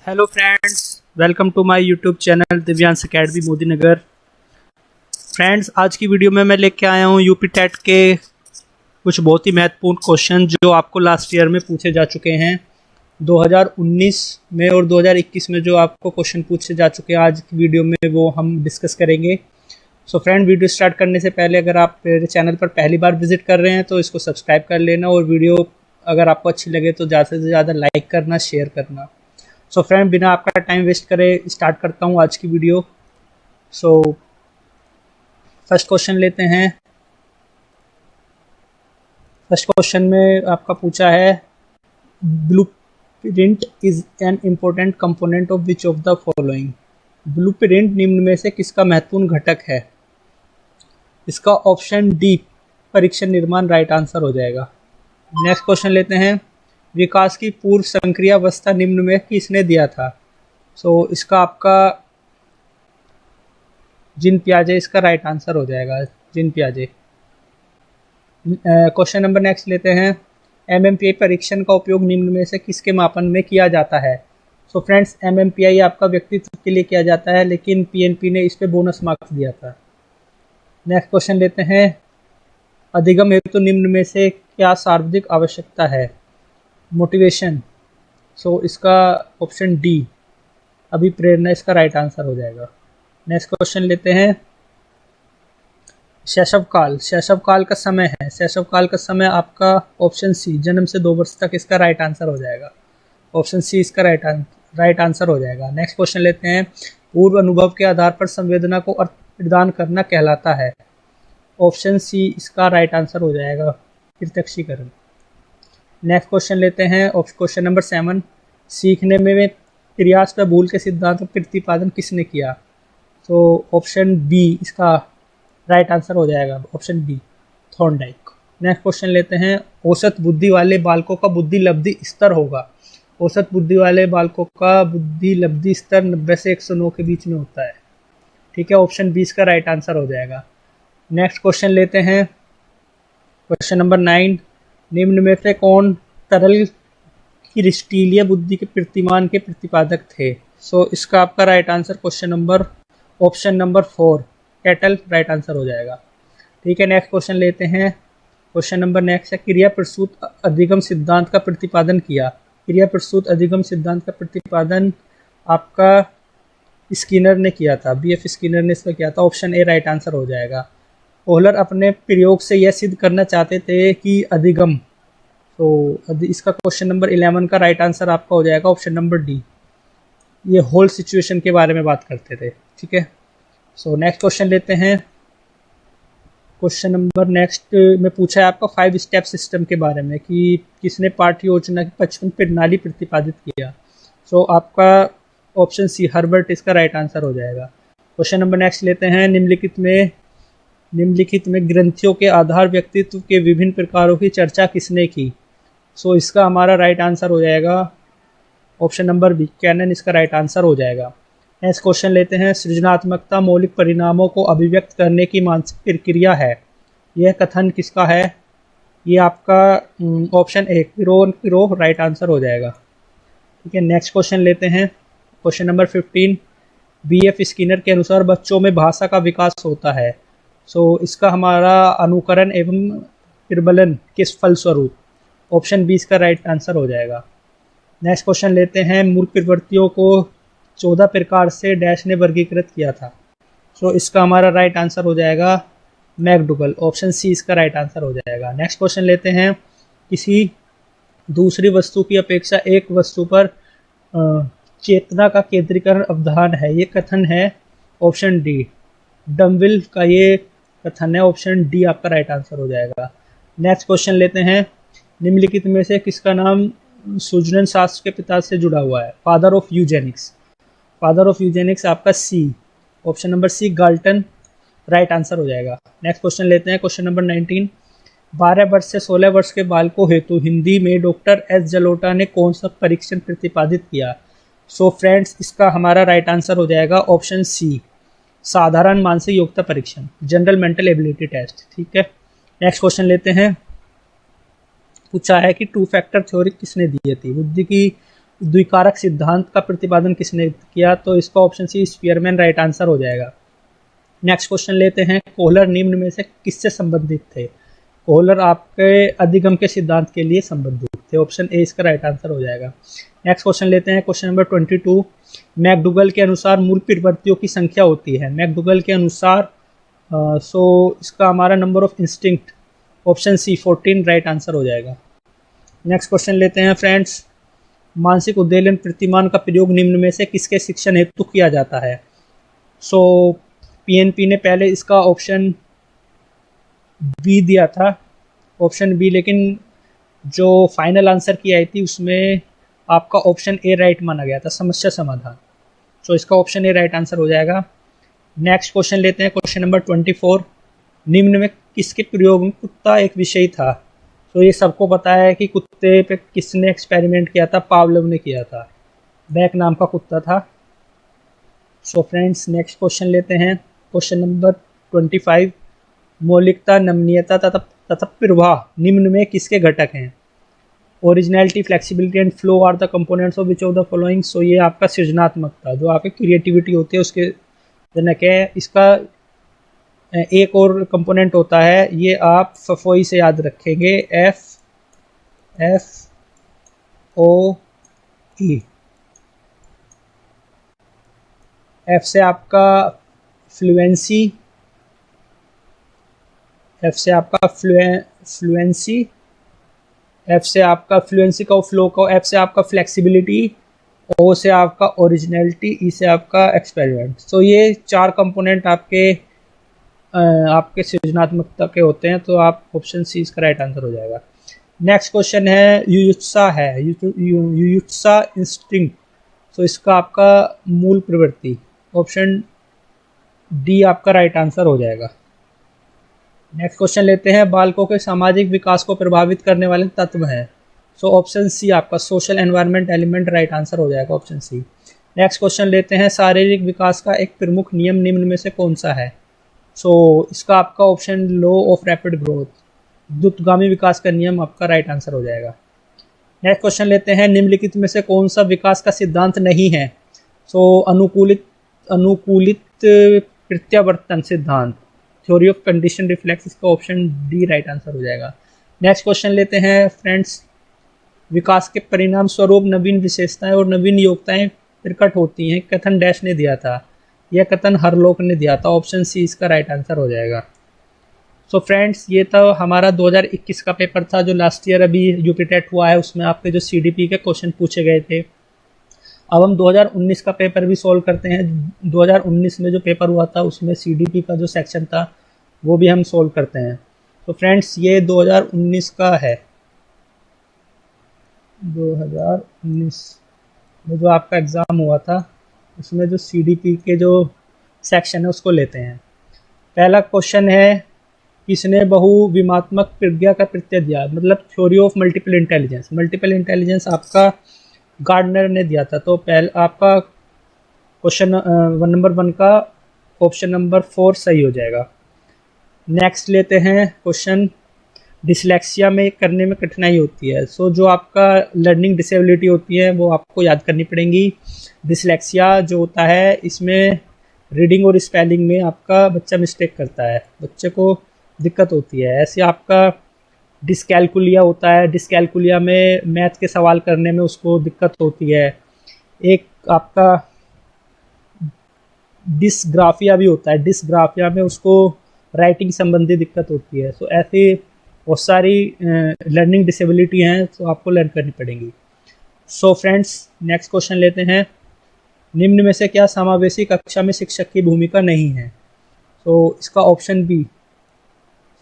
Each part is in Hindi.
Hello friends, welcome to my YouTube channel Divyansh academy Modi Nagar. Friends, आज की वीडियो में मैं लेके आया हूँ यूपी टेट के कुछ बहुत ही महत्वपूर्ण क्वेश्चन जो आपको लास्ट ईयर में पूछे जा चुके हैं 2019 में और 2021 में जो आपको क्वेश्चन पूछे जा चुके हैं। आज की वीडियो में वो हम डिस्कस करेंगे। सो फ्रेंड, वीडियो स्टार्ट करने से पहले अगर आप मेरे चैनल पर पहली बार विजिट कर रहे हैं तो इसको सब्सक्राइब कर लेना और वीडियो अगर आपको अच्छी लगे तो ज़्यादा से ज़्यादा लाइक करना, शेयर करना। सो फ्रेंड, बिना आपका टाइम वेस्ट करे स्टार्ट करता हूँ आज की वीडियो। सो फर्स्ट क्वेश्चन लेते हैं। फर्स्ट क्वेश्चन में आपका पूछा है, blueprint is an important component of which of the following. Blueprint निम्न में से किसका महत्वपूर्ण घटक है? इसका ऑप्शन डी परीक्षण निर्माण राइट आंसर हो जाएगा। नेक्स्ट क्वेश्चन लेते हैं, विकास की पूर्व संक्रियावस्था निम्न में किसने दिया था? सो इसका आपका जीन पियाजे इसका राइट आंसर हो जाएगा, जीन पियाजे। क्वेश्चन नंबर नेक्स्ट लेते हैं, एमएमपीआई परीक्षण का उपयोग निम्न में से किसके मापन में किया जाता है? सो फ्रेंड्स, एमएमपीआई आपका व्यक्तित्व के लिए किया जाता है, लेकिन पीएनपी ने इस पे बोनस मार्क्स दिया था। नेक्स्ट क्वेश्चन लेते हैं, अधिगम हेतु निम्न में से क्या सर्वाधिक आवश्यकता है? मोटिवेशन। सो इसका ऑप्शन डी अभिप्रेरणा इसका राइट आंसर हो जाएगा। नेक्स्ट क्वेश्चन लेते हैं, शैशवकाल। शैशवकाल का समय है, शैशवकाल का समय आपका ऑप्शन सी जन्म से 2 वर्ष तक इसका राइट आंसर हो जाएगा। ऑप्शन सी इसका राइट आंसर हो जाएगा। नेक्स्ट क्वेश्चन लेते हैं, पूर्व अनुभव के आधार पर संवेदना को अर्थ प्रदान करना कहलाता है। ऑप्शन सी इसका राइट आंसर हो जाएगा, प्रत्यक्षीकरण। नेक्स्ट क्वेश्चन लेते हैं, क्वेश्चन नंबर 7, सीखने में प्रयास व भूल के सिद्धांत का प्रतिपादन किसने किया? तो ऑप्शन बी इसका राइट आंसर हो जाएगा, option B Thorndike. Next question लेते हैं, औसत बुद्धि वाले बालकों का बुद्धि लब्धि स्तर होगा। औसत बुद्धि वाले बालकों का बुद्धि लब्धि स्तर 90 से 109 के बीच में होता है। ठीक है, ऑप्शन बी इसका राइट आंसर हो जाएगा। नेक्स्ट क्वेश्चन लेते हैं, क्वेश्चन नंबर 9, निम्न में से कौन तरल क्रिस्टलीय बुद्धि के प्रतिमान के प्रतिपादक थे? सो इसका आपका right answer option number 4 cattle right answer हो जाएगा। ठीक है, नेक्स्ट क्वेश्चन लेते हैं। क्वेश्चन नंबर नेक्स्ट है, क्रिया प्रसूत अधिगम सिद्धांत का प्रतिपादन किया। क्रिया प्रसूत अधिगम सिद्धांत का प्रतिपादन आपका स्किनर ने किया था, बीएफ स्किनर ने इसका किया था। ऑप्शन ए राइट आंसर हो जाएगा। ओहलर अपने प्रयोग से यह सिद्ध करना चाहते थे कि अधिगम, तो इसका क्वेश्चन नंबर 11 का राइट आंसर आपका हो जाएगा, ऑप्शन नंबर डी। ये होल सिचुएशन के बारे में बात करते थे। ठीक है, सो नेक्स्ट क्वेश्चन लेते हैं। क्वेश्चन नंबर नेक्स्ट में पूछा है आपका 5 स्टेप सिस्टम के बारे में कि किसने पाठ्य योजना की 55 प्रणाली प्रतिपादित किया। सो आपका ऑप्शन सी हर्बर्ट इसका राइट आंसर हो जाएगा। क्वेश्चन नंबर नेक्स्ट लेते हैं, निम्नलिखित में ग्रंथियों के आधार व्यक्तित्व के विभिन्न प्रकारों की चर्चा किसने की? सो इसका हमारा राइट आंसर हो जाएगा, ऑप्शन नंबर बी कैनन इसका राइट आंसर हो जाएगा। नेक्स्ट क्वेश्चन लेते हैं, सृजनात्मकता मौलिक परिणामों को अभिव्यक्त करने की मानसिक प्रक्रिया है। यह कथन किसका है? ये आपका ऑप्शन ए पिरो राइट आंसर हो जाएगा। ठीक है, नेक्स्ट क्वेश्चन लेते हैं। क्वेश्चन नंबर 15, बीएफ स्किनर के अनुसार बच्चों में भाषा का विकास होता है। सो इसका हमारा अनुकरण एवं प्रबलन किस फलस्वरूप? ऑप्शन बी इसका राइट आंसर हो जाएगा। नेक्स्ट क्वेश्चन लेते हैं, मूल प्रवृत्तियों को 14 प्रकार से डैश ने वर्गीकृत किया था। सो इसका हमारा राइट आंसर हो जाएगा मैकडुगल, ऑप्शन सी इसका राइट आंसर हो जाएगा। नेक्स्ट क्वेश्चन लेते हैं, किसी दूसरी वस्तु की अपेक्षा एक वस्तु पर चेतना का केंद्रीकरण अवधान है। ये कथन है ऑप्शन डी डम्बिल का ये कथन है, ऑप्शन डी आपका राइट आंसर हो जाएगा। नेक्स्ट क्वेश्चन लेते हैं, निम्नलिखित में से किसका नाम सूजन शास्त्र के पिता से जुड़ा हुआ है? Father of eugenics. Father of eugenics आपका C, option number C Galton right answer हो जाएगा। नेक्स्ट क्वेश्चन लेते हैं, क्वेश्चन नंबर 19, 12 वर्ष से 16 वर्ष के बालकों हेतु हिंदी में डॉक्टर एस जलोटा ने कौन सा परीक्षण प्रतिपादित किया? सो फ्रेंड्स, इसका हमारा राइट आंसर हो जाएगा ऑप्शन सी साधारण मानसिक योग्यता परीक्षण, जनरल मेंटल एबिलिटी टेस्ट। ठीक है, नेक्स्ट क्वेश्चन लेते हैं। पूछा है कि 2 फैक्टर थ्योरी किसने दी थी? बुद्धि की द्विकारक सिद्धांत का प्रतिपादन किसने किया? तो इसका option C Spearman right answer हो जाएगा। नेक्स्ट क्वेश्चन लेते हैं, कोहलर निम्न में से किससे संबंधित थे? कोहलर आपके अधिगम के सिद्धांत के लिए संबंधित थे। ऑप्शन ए इसका राइट आंसर हो जाएगा। नेक्स्ट क्वेश्चन लेते हैं, क्वेश्चन नंबर 22। मैकडूगल के अनुसार मूल प्रवृत्तियों की संख्या होती है। मैकडूगल के अनुसार इसका हमारा number of instinct option C 14 right answer हो जाएगा। नेक्स्ट क्वेश्चन लेते हैं फ्रेंड्स, मानसिक उद्वेलन प्रतिमान का प्रयोग निम्न में से किसके शिक्षण हेतु किया जाता है? पीएनपी ने पहले इसका ऑप्शन बी दिया था, ऑप्शन बी, लेकिन जो फाइनल आंसर की आई थी उसमें आपका ऑप्शन ए राइट माना गया था, समस्या समाधान। इसका ऑप्शन ए राइट आंसर हो जाएगा। नेक्स्ट क्वेश्चन लेते हैं, क्वेश्चन नंबर 24। निम्न में किसके प्रयोग में कुत्ता एक विषय था? ये सबको पता है कि कुत्ते पे किसने एक्सपेरिमेंट किया था? पावलोव ने किया था। बैक नाम का कुत्ता था। फ्रेंड्स नेक्स्ट क्वेश्चन लेते हैं, क्वेश्चन नंबर 25। मौलिकता, नमनीयता तथा प्रवाह निम्न में किसके घटक हैं? Originality, flexibility and flow are the components of which of the following? ये आपका सृजनात्मकता, जो आपकी क्रिएटिविटी होती है उसके जनक है। इसका एक और कंपोनेंट होता है, ये आप फफोई से याद रखेंगे, FOE। एफ से आपका फ्लुएंसी, एफ से आपका फ्लुएंसी, एफ से आपका फ्लुएंसी का फ्लो का, एफ से आपका फ्लेक्सिबिलिटी, ओ से आपका ओरिजिनलिटी, ई से आपका एक्सपेरिमेंट। ये 4 कंपोनेंट आपके सृजनात्मकता के होते हैं। तो आप ऑप्शन सी इसका राइट आंसर हो जाएगा। नेक्स्ट क्वेश्चन है, युयुत्सा है, युयुत्सा इंस्टिंक्ट। इसका आपका मूल प्रवृत्ति, ऑप्शन डी आपका राइट आंसर हो जाएगा। नेक्स्ट क्वेश्चन लेते हैं, बालकों के सामाजिक विकास को प्रभावित करने वाले तत्व हैं। ऑप्शन सी आपका social environment element right answer हो जाएगा, ऑप्शन सी। नेक्स्ट क्वेश्चन लेते हैं, शारीरिक विकास का एक प्रमुख नियम निम्न में से कौन सा है? इसका आपका option law of rapid growth, द्रुतगामी विकास का नियम आपका राइट आंसर हो जाएगा। नेक्स्ट क्वेश्चन लेते हैं, निम्नलिखित में से कौन सा विकास का सिद्धांत नहीं है? अनुकूलित प्रत्यावर्तन सिद्धांत, थ्योरी ऑफ कंडीशन रिफ्लेक्स, इसका ऑप्शन डी राइट आंसर हो जाएगा। नेक्स्ट क्वेश्चन लेते हैं फ्रेंड्स, विकास के परिणाम स्वरूप नवीन विशेषताएं और नवीन योग्यताएं प्रकट होती हैं, कथन डैश ने दिया था? यह कथन हरलोक ने दिया था, ऑप्शन सी इसका राइट आंसर हो जाएगा। फ्रेंड्स ये तो हमारा 2021 का पेपर था, जो लास्ट ईयर अभी यूपी टेट हुआ है, उसमें आपके जो सीडीपी के क्वेश्चन पूछे गए थे। अब हम 2019 का पेपर भी सॉल्व करते हैं। 2019 में जो पेपर हुआ था उसमें सीडीपी का जो सेक्शन था वो भी हम सॉल्व करते हैं। फ्रेंड्स ये 2019 का है, 2019 में जो आपका एग्ज़ाम हुआ था उसमें जो सीडीपी के जो सेक्शन है उसको लेते हैं। पहला क्वेश्चन है, किसने बहुविमात्मक प्रज्ञा का प्रत्यय दिया? मतलब theory of multiple intelligence. Multiple intelligence आपका गार्डनर ने दिया था। पहले आपका क्वेश्चन नंबर 1 का ऑप्शन नंबर 4 सही हो जाएगा। नेक्स्ट लेते हैं क्वेश्चन, डिसलेक्सिया में करने में कठिनाई होती है। जो आपका लर्निंग डिसेबिलिटी होती है वो आपको याद करनी पड़ेगी। डिसलेक्सिया जो होता है इसमें रीडिंग और स्पेलिंग में आपका बच्चा मिस्टेक करता है, बच्चे को दिक्कत होती है। ऐसे आपका डिस्कैलकुलिया होता है, डिस्कैलकुलिया में मैथ के सवाल करने में उसको दिक्कत होती है। एक आपका डिस्ग्राफिया भी होता है, डिस्ग्राफिया में उसको राइटिंग संबंधी दिक्कत होती है। ऐसी बहुत सारी लर्निंग डिसेबिलिटी हैं तो आपको लर्न करनी पड़ेंगी। फ्रेंड्स नेक्स्ट क्वेश्चन लेते हैं, निम्न में से क्या समावेशी कक्षा में शिक्षक की भूमिका नहीं है? इसका ऑप्शन बी,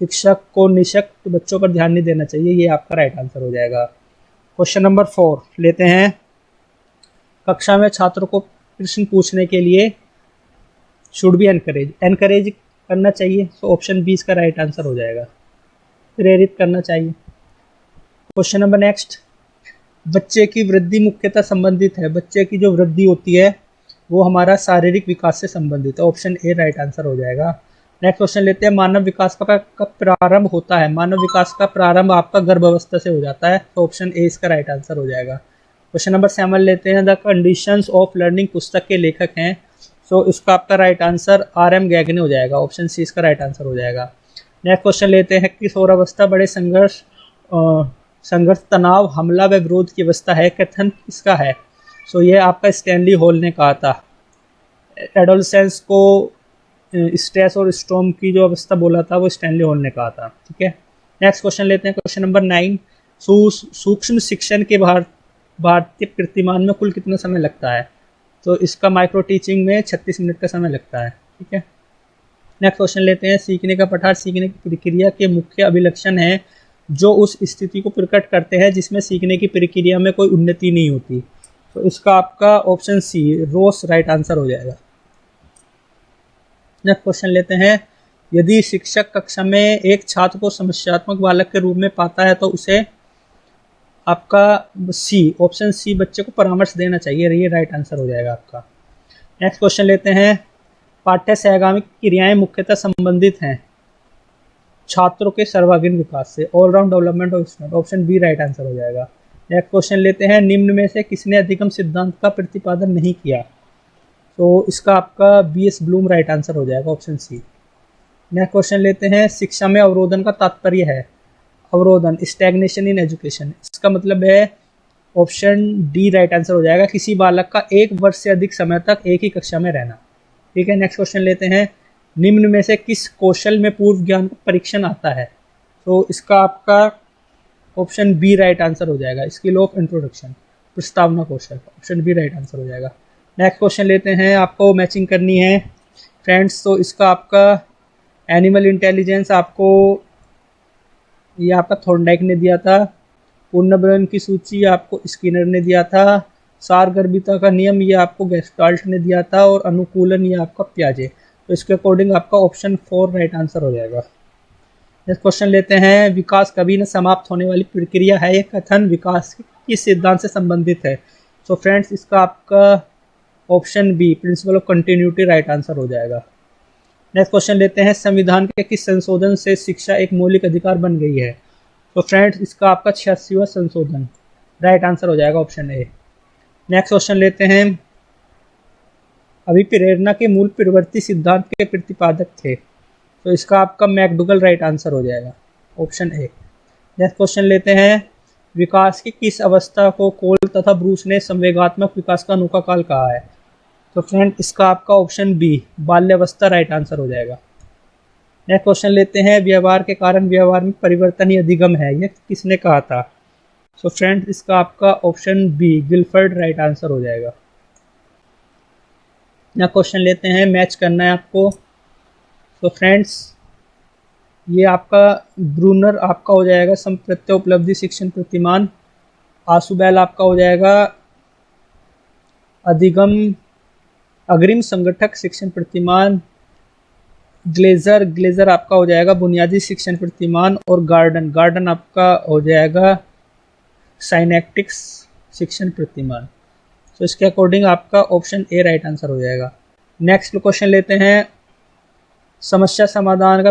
शिक्षक को निःशक्त बच्चों पर ध्यान नहीं देना चाहिए, ये आपका राइट आंसर हो जाएगा। क्वेश्चन नंबर 4 लेते हैं, कक्षा में छात्रों को प्रश्न पूछने के लिए शुड बी एनकरेज करना चाहिए। ऑप्शन बी इसका राइट आंसर हो जाएगा, प्रेरित करना चाहिए। क्वेश्चन नंबर नेक्स्ट, बच्चे की वृद्धि मुख्यतः संबंधित है। बच्चे की जो वृद्धि होती है वो हमारा शारीरिक विकास से संबंधित है, ऑप्शन ए राइट आंसर हो जाएगा। नेक्स्ट क्वेश्चन लेते हैं, मानव विकास का कब प्रारंभ होता है? मानव विकास का प्रारंभ आपका गर्भावस्था से हो जाता है, तो ऑप्शन ए इसका राइट आंसर हो जाएगा। क्वेश्चन नंबर 7 लेते हैं, द कंडीशंस ऑफ लर्निंग पुस्तक के लेखक हैं। सो इसका आपका राइट आंसर RM गैगने हो जाएगा, ऑप्शन सी इसका राइट आंसर हो जाएगा। नेक्स्ट क्वेश्चन लेते हैं, किशोरावस्था बड़े संघर्ष तनाव हमला व विरोध की अवस्था है, कथन किसका है? सो ये आपका स्टैनली हॉल ने कहा था। एडोलसेंस को स्ट्रेस और स्टॉर्म की जो अवस्था बोला था वो स्टैनली हॉल ने कहा था। ठीक है, नेक्स्ट क्वेश्चन लेते हैं, क्वेश्चन नंबर 9, सूक्ष्म शिक्षण के भारतीय कीर्तिमान में कुल कितना समय लगता है? तो इसका माइक्रो टीचिंग में 36 मिनट का समय लगता है। ठीक है, नेक्स्ट क्वेश्चन लेते हैं, सीखने का पठार सीखने की प्रक्रिया के मुख्य अभिलक्षण हैं जो उस स्थिति को प्रकट करते हैं जिसमें सीखने की प्रक्रिया में कोई उन्नति नहीं होती। तो इसका आपका ऑप्शन सी रोस राइट आंसर हो जाएगा। नेक्स्ट क्वेश्चन लेते हैं, यदि शिक्षक कक्षा में एक छात्र को समस्यात्मक बालक के रूप में पाता है तो उसे आपका सी ऑप्शन सी बच्चे को परामर्श देना चाहिए, ये राइट आंसर हो जाएगा आपका। नेक्स्ट क्वेश्चन लेते हैं, पाठ्य सहगामी क्रियाएं मुख्यतः संबंधित हैं छात्रों के सर्वांगीण विकास से, all round development of student, option B right answer हो जाएगा। नेक्स्ट क्वेश्चन लेते हैं, निम्न में से किसने अधिगम सिद्धांत का प्रतिपादन नहीं किया? तो इसका आपका BS ब्लूम राइट आंसर हो जाएगा, ऑप्शन सी। नेक्स्ट क्वेश्चन लेते हैं, शिक्षा में अवरोधन का तात्पर्य है, अवरोधन स्टैग्नेशन इन एजुकेशन, इसका मतलब है ऑप्शन डी राइट आंसर हो जाएगा, किसी बालक का 1 वर्ष से अधिक समय तक एक ही कक्षा में रहना। ठीक है, नेक्स्ट क्वेश्चन लेते हैं, निम्न में से किस कौशल में पूर्व ज्ञान का परीक्षण आता है? तो इसका आपका ऑप्शन बी राइट आंसर हो जाएगा, स्किल ऑफ इंट्रोडक्शन, प्रस्तावना कौशल, ऑप्शन बी राइट आंसर हो जाएगा। नेक्स्ट क्वेश्चन लेते हैं, आपको मैचिंग करनी है फ्रेंड्स, तो इसका आपका एनिमल इंटेलिजेंस आपको ये आपका थॉर्नडाइक ने दिया था, पूर्णबलन की सूची आपको स्किनर ने दिया था, सारगर्भिता का नियम ये आपको गेस्टाल्ट ने दिया था, और अनुकूलन ये आपका प्याजे। तो इसके अकॉर्डिंग आपका ऑप्शन 4 राइट आंसर हो जाएगा। नेक्स्ट क्वेश्चन लेते हैं, विकास कभी न समाप्त होने वाली प्रक्रिया है, ये कथन विकास किस सिद्धांत से संबंधित है? सो फ्रेंड्स इसका आपका option B principle of continuity right answer हो जाएगा। नेक्स्ट क्वेश्चन लेते हैं, संविधान के किस संशोधन से शिक्षा एक मौलिक अधिकार बन गई है? तो फ्रेंड्स इसका आपका 86वां संशोधन राइट आंसर हो जाएगा, ऑप्शन ए। नेक्स्ट क्वेश्चन लेते हैं, अभिप्रेरणा के मूल प्रवृत्ति सिद्धांत के प्रतिपादक थे, तो इसका आपका मैकडुगल राइट आंसर हो जाएगा, ऑप्शन ए। नेक्स्ट क्वेश्चन लेते हैं, विकास की किस अवस्था को कोल तथा ब्रूस ने संवेगात्मक विकास का अनोखा काल कहा है? तो फ्रेंड इसका आपका ऑप्शन बी बाल्यावस्था राइट आंसर हो जाएगा। नेक्स्ट क्वेश्चन लेते हैं, व्यवहार के कारण व्यवहार में परिवर्तन ही अधिगम है, यह किसने कहा था? सो फ्रेंड्स इसका आपका option B Guilford right answer हो जाएगा। नेक्स्ट क्वेश्चन लेते हैं, मैच करना है आपको। तो फ्रेंड्स ये आपका ब्रूनर आपका हो जाएगा संप्रत्य उपलब्धि शिक्षण प्रतिमान, आसुबैल आपका हो जाएगा अधिगम अग्रिम संगठक शिक्षण प्रतिमान, ग्लेजर आपका हो जाएगा बुनियादी शिक्षण प्रतिमान, और गार्डन आपका हो जाएगा साइनेप्टिक्स शिक्षण प्रतिमान। तो इसके अकॉर्डिंग आपका ऑप्शन ए राइट आंसर हो जाएगा। नेक्स्ट क्वेश्चन लेते हैं, समस्या समाधान का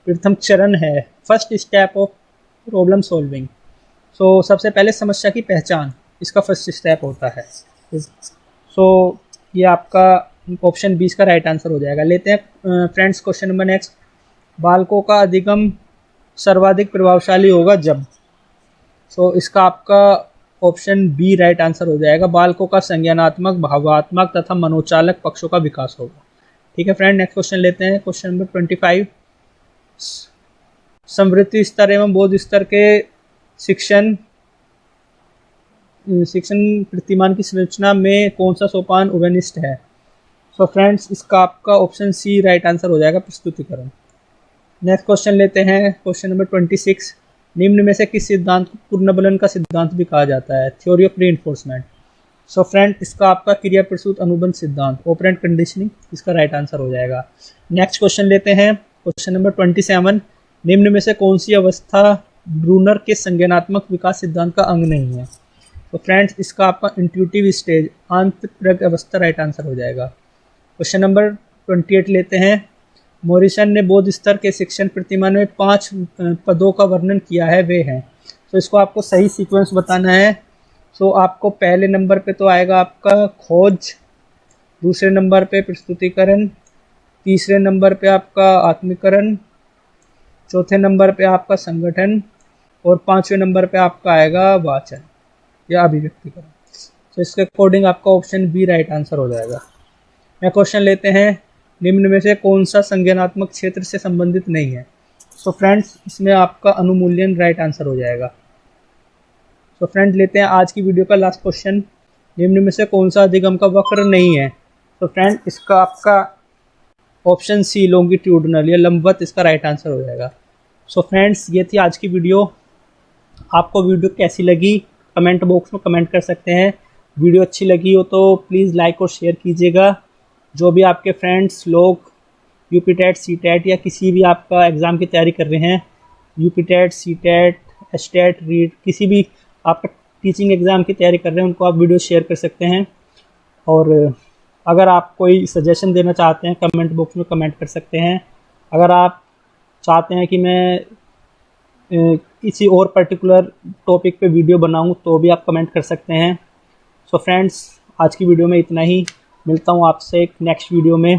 प्रथम चरण है, first step of problem solving. So सबसे पहले समस्या की पहचान इसका फर्स्ट स्टेप होता है। सो ये आपका ऑप्शन 20 का राइट आंसर हो जाएगा। लेते हैं फ्रेंड्स क्वेश्चन नंबर नेक्स्ट, बालकों का अधिगम सर्वाधिक प्रभावशाली होगा जब। सो इसका आपका ऑप्शन बी राइट आंसर हो जाएगा, बालकों का संज्ञानात्मक भावात्मक तथा मनोचालक पक्षों का विकास होगा। ठीक है फ्रेंड, नेक्स्ट क्वेश्चन लेते हैं क्वेश्चन नंबर 25, समृद्धि स्तर एवं बोध स्तर के शिक्षण प्रतिमान की संरचना में कौन सा सोपान उभयनिष्ठ है? सो फ्रेंड्स इसका आपका ऑप्शन सी राइट आंसर हो जाएगा, प्रस्तुतिकरण। नेक्स्ट क्वेश्चन लेते हैं क्वेश्चन नंबर 26, निम्न में से किस सिद्धांत को पूर्णबलन का सिद्धांत भी कहा जाता है? Theory of reinforcement. So friend इसका आपका क्रिया प्रसूत अनुबंध सिद्धांत, ऑपरेंट कंडीशनिंग, इसका राइट आंसर हो जाएगा। नेक्स्ट क्वेश्चन लेते हैं क्वेश्चन नंबर 27, निम्न में से कौन सी अवस्था ब्रूनर के संज्ञानात्मक विकास सिद्धांत का अंग नहीं है? तो फ्रेंड्स इसका आपका इंट्यूटिव स्टेज, आंतरिक अवस्था राइट आंसर हो जाएगा। क्वेश्चन नंबर 28 लेते हैं, मॉरिसन ने बौद्ध स्तर के शिक्षण प्रतिमान में 5 पदों का वर्णन किया है, वे हैं। तो इसको आपको सही सीक्वेंस बताना है। सो आपको पहले नंबर पे तो आएगा आपका खोज, दूसरे नंबर पे प्रस्तुतिकरण, तीसरे नंबर पे आपका आत्मीकरण, चौथे नंबर पे आपका संगठन और पांचवें नंबर पे आपका आएगा वाचन या अभिव्यक्तिकरण। तो इसके अकॉर्डिंग आपका ऑप्शन बी राइट आंसर हो जाएगा। मैं क्वेश्चन लेते हैं, निम्न में से कौन सा संज्ञानात्मक क्षेत्र से संबंधित नहीं है। सो फ्रेंड्स इसमें आपका अनुमूल्यन राइट आंसर हो जाएगा। सो फ्रेंड्स लेते हैं आज की वीडियो का लास्ट क्वेश्चन, निम्न में से कौन सा अधिगम का वक्र नहीं है। तो फ्रेंड इसका आपका ऑप्शन सी लॉन्गिट्यूडनल या लंबवत इसका राइट आंसर हो जाएगा। सो फ्रेंड्स ये थी आज की वीडियो। आपको वीडियो कैसी लगी कमेंट बॉक्स में कमेंट कर सकते हैं। वीडियो अच्छी लगी हो तो प्लीज़ लाइक और शेयर कीजिएगा। जो भी आपके फ्रेंड्स लोग यूपी टेट सी टेट या किसी भी आपका एग्ज़ाम की तैयारी कर रहे हैं, UP TET C TET H TET REET किसी भी आपका टीचिंग एग्ज़ाम की तैयारी कर रहे हैं, उनको आप वीडियो शेयर कर सकते हैं। और अगर आप कोई सजेशन देना चाहते हैं कमेंट बॉक्स में कमेंट कर सकते हैं। अगर आप चाहते हैं कि मैं किसी और पर्टिकुलर टॉपिक पे वीडियो बनाऊं तो भी आप कमेंट कर सकते हैं। सो फ्रेंड्स आज की वीडियो में इतना ही, मिलता हूं आपसे एक नेक्स्ट वीडियो में।